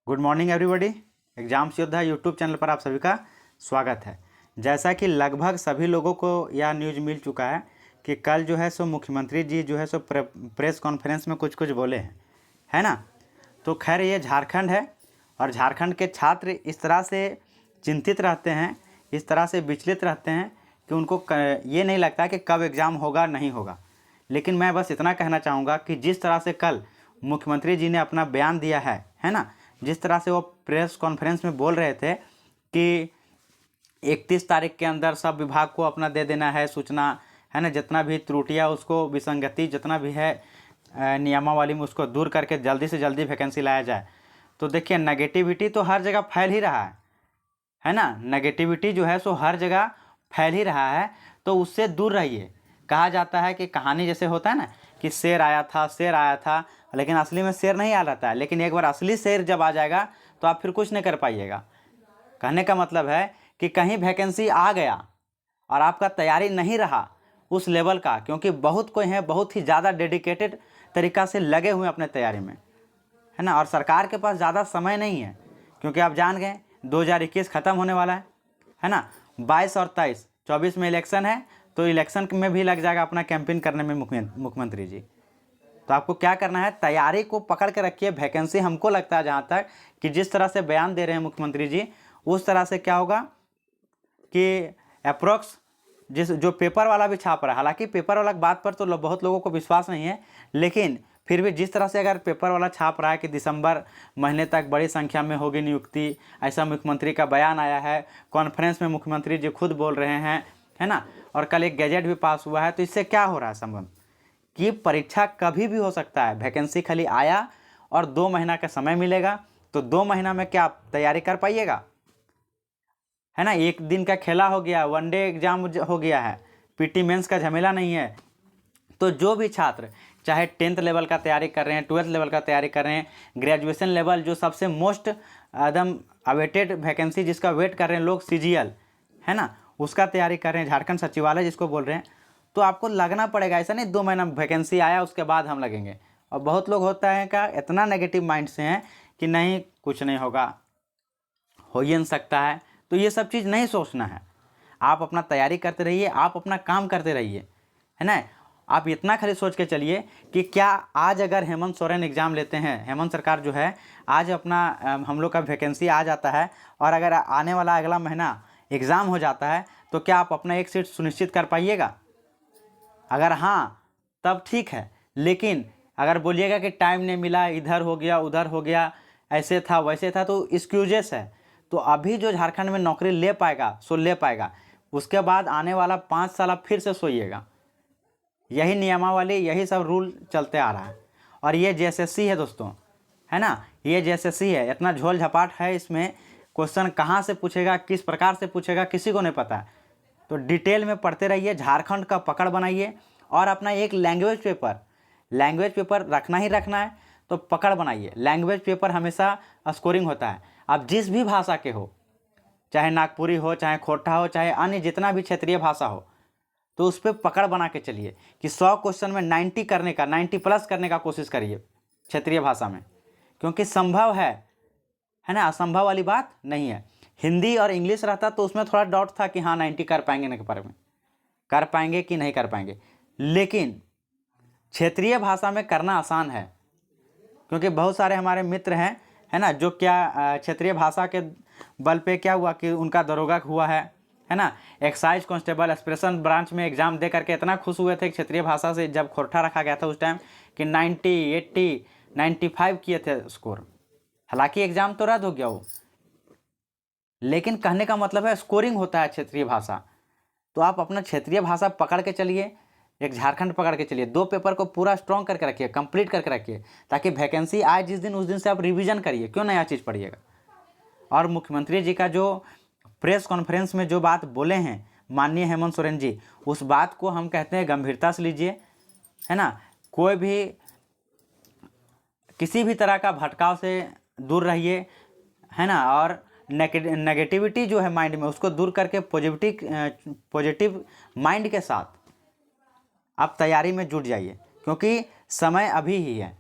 Good morning everybody. Exams योद्धा YouTube channel पर आप सभी का स्वागत है। जैसा कि लगभग सभी लोगों को यह न्यूज़ मिल चुका है कि कल जो है सो मुख्यमंत्री जी जो है सो प्रेस कॉन्फ्रेंस में कुछ बोले हैं, है ना। तो खैर ये झारखंड है और झारखंड के छात्र इस तरह से चिंतित रहते हैं, इस तरह से विचलित रहते हैं कि उनको ये नहीं लगता कि कब एग्ज़ाम होगा नहीं होगा। लेकिन मैं बस इतना कहना चाहूँगा कि जिस तरह से कल मुख्यमंत्री जी ने अपना बयान दिया है ना, जिस तरह से वो प्रेस कॉन्फ्रेंस में बोल रहे थे कि 31 तारीख के अंदर सब विभाग को अपना दे देना है सूचना, है ना, जितना भी त्रुटियाँ उसको विसंगति जितना भी है नियमावली में उसको दूर करके जल्दी से जल्दी वैकेंसी लाया जाए। तो देखिए नेगेटिविटी तो हर जगह फैल ही रहा है ना। नेगेटिविटी जो है सो हर जगह फैल ही रहा है, तो उससे दूर रहिए। कहा जाता है कि कहानी जैसे होता है ना कि शेर आया था, लेकिन असली में शेर नहीं आ रहता है। लेकिन एक बार असली शेर जब आ जाएगा तो आप फिर कुछ नहीं कर पाइएगा। कहने का मतलब है कि कहीं वैकेंसी आ गया और आपका तैयारी नहीं रहा उस लेवल का, क्योंकि बहुत कोई हैं बहुत ही ज़्यादा डेडिकेटेड तरीक़ा से लगे हुए अपने तैयारी में, है ना। और सरकार के पास ज़्यादा समय नहीं है, क्योंकि आप जान गए 2021 ख़त्म होने वाला है ना। 22 और 23 24 में इलेक्शन है, तो इलेक्शन में भी लग जाएगा अपना कैंपेन करने में मुख्यमंत्री जी। तो आपको क्या करना है, तैयारी को पकड़ के रखिए। वैकेंसी हमको लगता है जहाँ तक कि जिस तरह से बयान दे रहे हैं मुख्यमंत्री जी, उस तरह से क्या होगा कि अप्रोक्स जो पेपर वाला भी छाप रहा है, हालांकि पेपर वाला बात पर तो बहुत लोगों को विश्वास नहीं है, लेकिन फिर भी जिस तरह से अगर पेपर वाला छाप रहा है कि दिसंबर महीने तक बड़ी संख्या में होगी नियुक्ति, ऐसा मुख्यमंत्री का बयान आया है। कॉन्फ्रेंस में मुख्यमंत्री जी खुद बोल रहे हैं, है ना। और कल एक गैजेट भी पास हुआ है। तो इससे क्या हो रहा है संबंध कि परीक्षा कभी भी हो सकता है। वैकेंसी खाली आया और 2 महीना का समय मिलेगा, तो 2 महीना में क्या आप तैयारी कर पाइएगा, है ना। एक दिन का खेला हो गया, वनडे एग्जाम हो गया है, पीटी मेंस का झमेला नहीं है। तो जो भी छात्र चाहे 10th लेवल का तैयारी कर रहे हैं, 12th लेवल का तैयारी कर रहे हैं, ग्रेजुएशन लेवल जो सबसे मोस्ट एकदम अवेटेड वैकेंसी जिसका वेट कर रहे हैं लोग, CGL, है ना, उसका तैयारी कर रहे हैं, झारखंड सचिवालय जिसको बोल रहे हैं, तो आपको लगना पड़ेगा। ऐसा नहीं 2 महीना वैकेंसी आया उसके बाद हम लगेंगे। और बहुत लोग होता है का इतना नेगेटिव माइंड से हैं कि नहीं कुछ नहीं होगा, हो ही नहीं सकता है। तो ये सब चीज़ नहीं सोचना है। आप अपना तैयारी करते रहिए, आप अपना काम करते रहिए, है ना। आप इतना खाली सोच के चलिए कि क्या आज अगर हेमंत सोरेन एग्ज़ाम लेते हैं, हेमंत सरकार जो है आज अपना हम लोग का वैकेंसी आ जाता है और अगर आने वाला अगला महीना एग्ज़ाम हो जाता है, तो क्या आप अपना एक सीट सुनिश्चित कर पाइएगा? अगर हाँ तब ठीक है, लेकिन अगर बोलिएगा कि टाइम नहीं मिला, इधर हो गया उधर हो गया, ऐसे था वैसे था, तो एक्सक्यूजेस है। तो अभी जो झारखंड में नौकरी ले पाएगा सो ले पाएगा, उसके बाद आने वाला 5 साल आप फिर से सोइएगा। यही नियमावली, यही सब रूल चलते आ रहा है। और ये JSSC है दोस्तों, है ना, ये JSSC है। इतना झोल झपाट है इसमें, क्वेश्चन कहाँ से पूछेगा, किस प्रकार से पूछेगा, किसी को नहीं पता है। तो डिटेल में पढ़ते रहिए, झारखंड का पकड़ बनाइए और अपना एक लैंग्वेज पेपर रखना ही रखना है, तो पकड़ बनाइए। लैंग्वेज पेपर हमेशा स्कोरिंग होता है। आप जिस भी भाषा के हो, चाहे नागपुरी हो, चाहे खोरठा हो, चाहे अन्य जितना भी क्षेत्रीय भाषा हो, तो उस पर पकड़ बना के चलिए कि 100 क्वेश्चन में 90 करने का, 90+ करने का कोशिश करिए क्षेत्रीय भाषा में, क्योंकि संभव है ना, असंभव वाली बात नहीं है। हिंदी और इंग्लिश रहता तो उसमें थोड़ा डाउट था कि हाँ 90 कर पाएंगे नहीं कर पाएंगे कि नहीं कर पाएंगे, लेकिन क्षेत्रीय भाषा में करना आसान है, क्योंकि बहुत सारे हमारे मित्र हैं, है ना, जो क्या क्षेत्रीय भाषा के बल पे क्या हुआ कि उनका दरोगा हुआ है ना। एक्साइज कांस्टेबल एक्सप्रेशन ब्रांच में एग्जाम दे करके इतना खुश हुए थे क्षेत्रीय भाषा से, जब खोरठा रखा गया था उस टाइम कि 90, 80, 95 किए थे स्कोर। हालांकि एग्जाम तो रद्द हो गया वो, लेकिन कहने का मतलब है स्कोरिंग होता है क्षेत्रीय भाषा। तो आप अपना क्षेत्रीय भाषा पकड़ के चलिए, एक झारखंड पकड़ के चलिए, 2 पेपर को पूरा स्ट्रॉन्ग करके रखिए, कंप्लीट करके रखिए, ताकि वैकेंसी आए जिस दिन उस दिन से आप रिवीजन करिए, क्यों नया चीज़ पढ़िएगा। और मुख्यमंत्री जी का जो प्रेस कॉन्फ्रेंस में जो बात बोले हैं माननीय हेमंत सोरेन जी, उस बात को हम कहते हैं गंभीरता से लीजिए, है ना। कोई भी किसी भी तरह का भटकाव से दूर रहिए, है ना। और नेगेटिविटी जो है माइंड में, उसको दूर करके पॉजिटिव माइंड के साथ आप तैयारी में जुट जाइए, क्योंकि समय अभी ही है।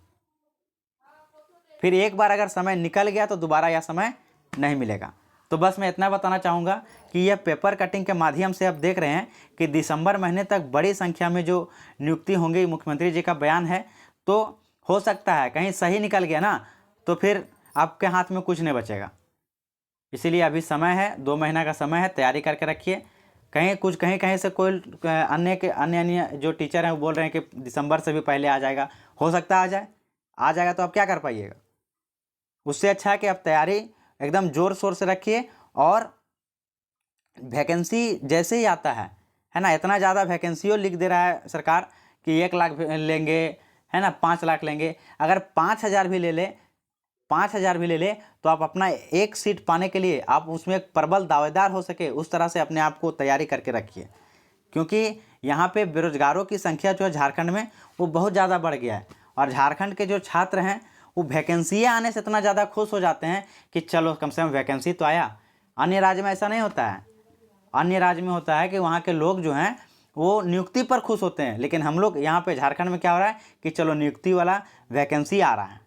फिर एक बार अगर समय निकल गया तो दोबारा यह समय नहीं मिलेगा। तो बस मैं इतना बताना चाहूँगा कि यह पेपर कटिंग के माध्यम से आप देख रहे हैं कि दिसंबर महीने तक बड़ी संख्या में जो नियुक्ति होंगी, मुख्यमंत्री जी का बयान है, तो हो सकता है कहीं सही निकल गया ना तो फिर आपके हाथ में कुछ नहीं बचेगा। इसीलिए अभी समय है, 2 महीना का समय है, तैयारी करके रखिए। कहीं से कोई अन्य जो टीचर हैं वो बोल रहे हैं कि दिसंबर से भी पहले आ जाएगा, हो सकता है आ जाएगा तो आप क्या कर पाइएगा। उससे अच्छा है कि आप तैयारी एकदम जोर शोर से रखिए और वैकेंसी जैसे ही आता है ना, इतना ज़्यादा वैकेंसियों लिख दे रहा है सरकार कि 1 लाख लेंगे, है ना, 5 लाख लेंगे। अगर 5,000 भी ले ले, 5,000 भी ले ले तो आप अपना एक सीट पाने के लिए आप उसमें एक प्रबल दावेदार हो सके, उस तरह से अपने आप को तैयारी करके रखिए। क्योंकि यहाँ पे बेरोजगारों की संख्या जो है झारखंड में वो बहुत ज़्यादा बढ़ गया है, और झारखंड के जो छात्र हैं वो वैकेंसियाँ आने से इतना ज़्यादा खुश हो जाते हैं कि चलो कम से कम वैकेंसी तो आया। अन्य राज्य में ऐसा नहीं होता है। अन्य राज्य में होता है कि वहाँ के लोग जो हैं वो नियुक्ति पर खुश होते हैं, लेकिन हम लोग यहाँ पे झारखंड में क्या हो रहा है कि चलो नियुक्ति वाला वैकेंसी आ रहा है।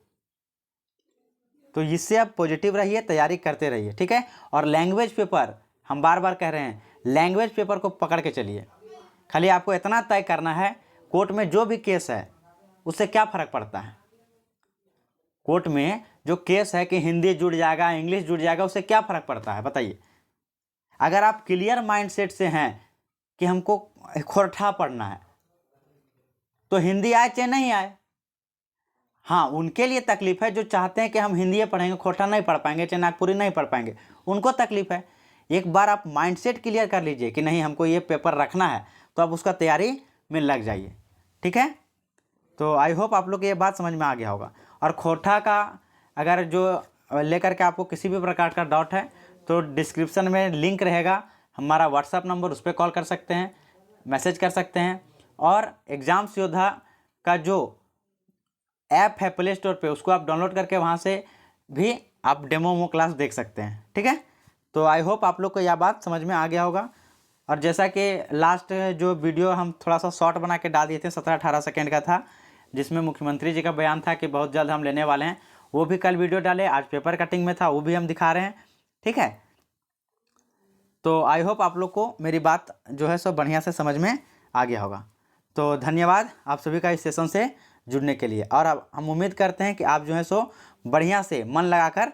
तो इससे आप पॉजिटिव रहिए, तैयारी करते रहिए, ठीक है। और लैंग्वेज पेपर, हम बार बार कह रहे हैं, लैंग्वेज पेपर को पकड़ के चलिए। खाली आपको इतना तय करना है, कोर्ट में जो भी केस है उससे क्या फ़र्क पड़ता है। कोर्ट में जो केस है कि हिंदी जुड़ जाएगा, इंग्लिश जुड़ जाएगा, उससे क्या फ़र्क पड़ता है बताइए। अगर आप क्लियर माइंडसेट से हैं कि हमको खोरठा पढ़ना है तो हिंदी आए चाहे नहीं आए। हाँ, उनके लिए तकलीफ है जो चाहते हैं कि हम हिंदी पढ़ेंगे, खोरठा नहीं पढ़ पाएंगे, चाहे नागपुरी नहीं पढ़ पाएंगे, उनको तकलीफ है। एक बार आप माइंडसेट क्लियर कर लीजिए कि नहीं हमको ये पेपर रखना है, तो आप उसका तैयारी में लग जाइए, ठीक है। तो आई होप आप लोग को ये बात समझ में आ गया होगा। और खोरठा का अगर जो लेकर के आपको किसी भी प्रकार का डाउट है तो डिस्क्रिप्शन में लिंक रहेगा, हमारा व्हाट्सअप नंबर, उस पर कॉल कर सकते हैं, मैसेज कर सकते हैं। और एग्जाम्स योद्धा का जो ऐप है प्ले स्टोर पे, उसको आप डाउनलोड करके वहाँ से भी आप डेमो क्लास देख सकते हैं, ठीक है। तो आई होप आप लोग को यह बात समझ में आ गया होगा। और जैसा कि लास्ट जो वीडियो हम थोड़ा सा शॉर्ट बना के डाल दिए थे, 17-18 सेकेंड का था, जिसमें मुख्यमंत्री जी का बयान था कि बहुत जल्द हम लेने वाले हैं, वो भी कल वीडियो डाले। आज पेपर कटिंग में था, वो भी हम दिखा रहे हैं, ठीक है। तो आई होप आप लोग को मेरी बात जो है सो बढ़िया से समझ में आ गया होगा। तो धन्यवाद आप सभी का इस सेशन से जुड़ने के लिए। और अब हम उम्मीद करते हैं कि आप जो है सो बढ़िया से मन लगाकर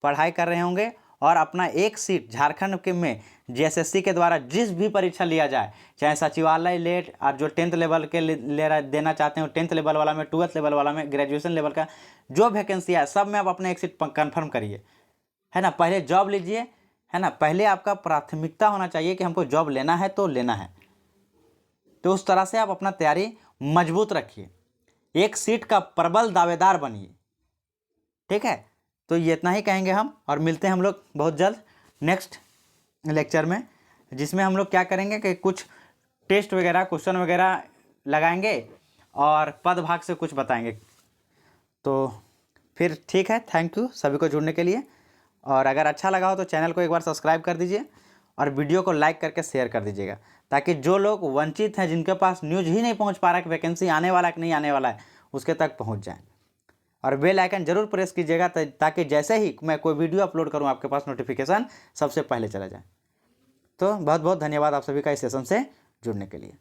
पढ़ाई कर रहे होंगे और अपना एक सीट झारखंड के में जीएसएससी के द्वारा जिस भी परीक्षा लिया जाए, चाहे सचिवालय लेट और जो 10th लेवल के देना चाहते हैं, 10th लेवल वाला में, 12th लेवल वाला में, ग्रेजुएशन लेवल का जो वैकेंसी है सब में आप अपना एक सीट कन्फर्म करिए, है ना। पहले जॉब लीजिए, है ना। पहले आपका प्राथमिकता होना चाहिए कि हमको जॉब लेना है तो लेना है। तो उस तरह से आप अपना तैयारी मजबूत रखिए, एक सीट का प्रबल दावेदार बनिए, ठीक है। तो ये इतना ही कहेंगे हम, और मिलते हैं हम लोग बहुत जल्द नेक्स्ट लेक्चर में, जिसमें हम लोग क्या करेंगे कि कुछ टेस्ट वगैरह, क्वेश्चन वगैरह लगाएंगे और पदभाग से कुछ बताएंगे। तो फिर ठीक है, थैंक यू सभी को जुड़ने के लिए। और अगर अच्छा लगा हो तो चैनल को एक बार सब्सक्राइब कर दीजिए और वीडियो को लाइक करके शेयर कर दीजिएगा, ताकि जो लोग वंचित हैं, जिनके पास न्यूज़ ही नहीं पहुंच पा रहा है कि वैकेंसी आने वाला है कि नहीं आने वाला है, उसके तक पहुंच जाए। और बेल आइकन जरूर प्रेस कीजिएगा ताकि जैसे ही मैं कोई वीडियो अपलोड करूं आपके पास नोटिफिकेशन सबसे पहले चला जाए। तो बहुत बहुत धन्यवाद आप सभी का इस सेशन से जुड़ने के लिए।